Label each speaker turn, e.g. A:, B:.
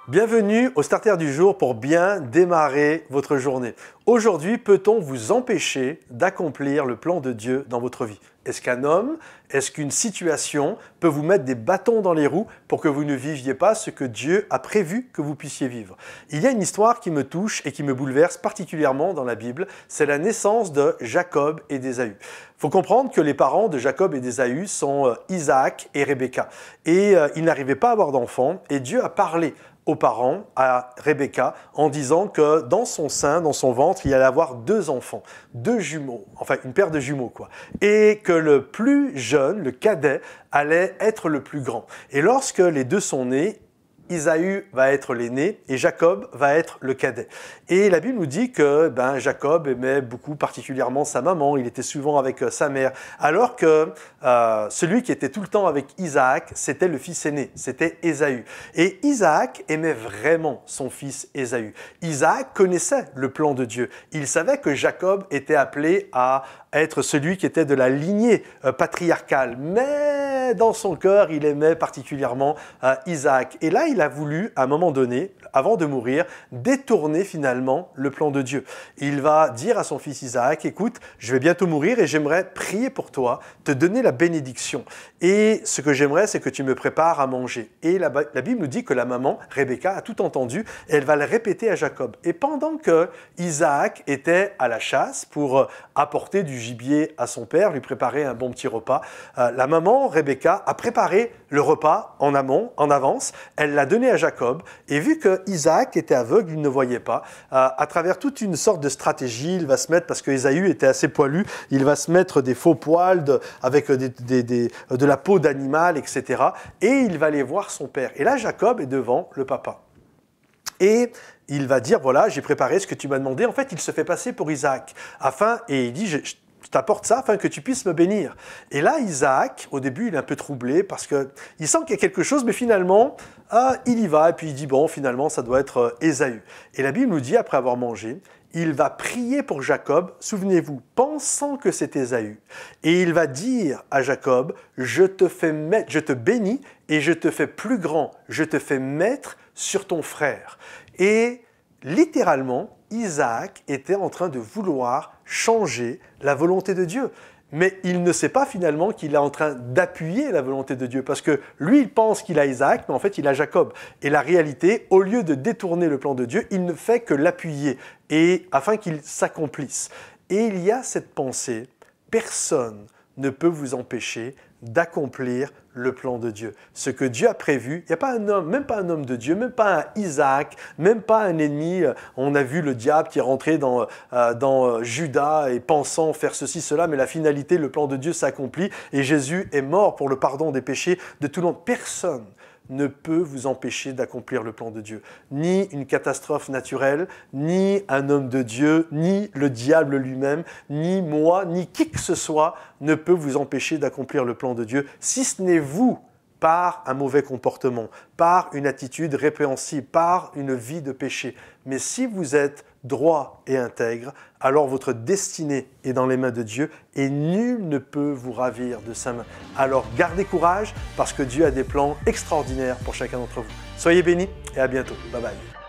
A: Bienvenue au Starter du jour pour bien démarrer votre journée. Aujourd'hui, peut-on vous empêcher d'accomplir le plan de Dieu dans votre vie? Est-ce qu'un homme, est-ce qu'une situation peut vous mettre des bâtons dans les roues pour que vous ne viviez pas ce que Dieu a prévu que vous puissiez vivre? Il y a une histoire qui me touche et qui me bouleverse particulièrement dans la Bible, c'est la naissance de Jacob et d'Ésaü. Il faut comprendre que les parents de Jacob et d'Ésaü sont Isaac et Rebecca. Et ils n'arrivaient pas à avoir d'enfants et Dieu a parlé aux parents, à Rebecca, en disant que dans son sein, dans son ventre, il allait avoir deux enfants, deux jumeaux, enfin une paire de jumeaux quoi, et que le plus jeune, le cadet, allait être le plus grand. Et lorsque les deux sont nés, Ésaü va être l'aîné et Jacob va être le cadet. Et la Bible nous dit que Jacob aimait beaucoup particulièrement sa maman, il était souvent avec sa mère, alors que celui qui était tout le temps avec Isaac, c'était le fils aîné, c'était Ésaü. Et Isaac aimait vraiment son fils Ésaü. Isaac connaissait le plan de Dieu. Il savait que Jacob était appelé à être celui qui était de la lignée patriarcale, mais dans son cœur, il aimait particulièrement Isaac. Et là, il a voulu, à un moment donné, avant de mourir, détourner finalement le plan de Dieu. Il va dire à son fils Isaac, écoute, je vais bientôt mourir et j'aimerais prier pour toi, te donner la bénédiction. Et ce que j'aimerais, c'est que tu me prépares à manger. Et la Bible nous dit que la maman, Rebecca, a tout entendu et elle va le répéter à Jacob. Et pendant que Isaac était à la chasse pour apporter du gibier à son père, lui préparer un bon petit repas, la maman, Rebecca, a préparé le repas en amont, en avance. Elle l'a donné à Jacob et vu que Isaac était aveugle, il ne voyait pas, à travers toute une sorte de stratégie, il va se mettre, parce que Ésaü était assez poilu, il va se mettre des faux poils avec de la peau d'animal, etc. Et il va aller voir son père. Et là, Jacob est devant le papa. Et il va dire, voilà, j'ai préparé ce que tu m'as demandé. En fait, il se fait passer pour Isaac. Et il dit, je t'apporte ça afin que tu puisses me bénir. Et là, Isaac, au début, il est un peu troublé parce qu'il sent qu'il y a quelque chose, mais finalement, il y va. Et puis il dit, bon, finalement, ça doit être Ésaü. Et la Bible nous dit, après avoir mangé, il va prier pour Jacob, souvenez-vous, pensant que c'est Ésaü. Et il va dire à Jacob, je te bénis et je te fais plus grand, je te fais maître sur ton frère. Et littéralement, Isaac était en train de vouloir changer la volonté de Dieu. Mais il ne sait pas finalement qu'il est en train d'appuyer la volonté de Dieu parce que lui, il pense qu'il a Isaac, mais en fait, il a Jacob. Et la réalité, au lieu de détourner le plan de Dieu, il ne fait que l'appuyer et afin qu'il s'accomplisse. Et il y a cette pensée, personne ne peut vous empêcher d'accomplir le plan de Dieu. Ce que Dieu a prévu, il n'y a pas un homme, même pas un homme de Dieu, même pas un Isaac, même pas un ennemi. On a vu le diable qui est rentré dans Judas et pensant faire ceci, cela, mais la finalité, le plan de Dieu s'accomplit et Jésus est mort pour le pardon des péchés de tout le monde. Personne ne peut vous empêcher d'accomplir le plan de Dieu. Ni une catastrophe naturelle, ni un homme de Dieu, ni le diable lui-même, ni moi, ni qui que ce soit ne peut vous empêcher d'accomplir le plan de Dieu, si ce n'est vous, par un mauvais comportement, par une attitude répréhensible, par une vie de péché. Mais si vous êtes droit et intègre, alors votre destinée est dans les mains de Dieu et nul ne peut vous ravir de sa main. Alors gardez courage parce que Dieu a des plans extraordinaires pour chacun d'entre vous. Soyez bénis et à bientôt. Bye bye.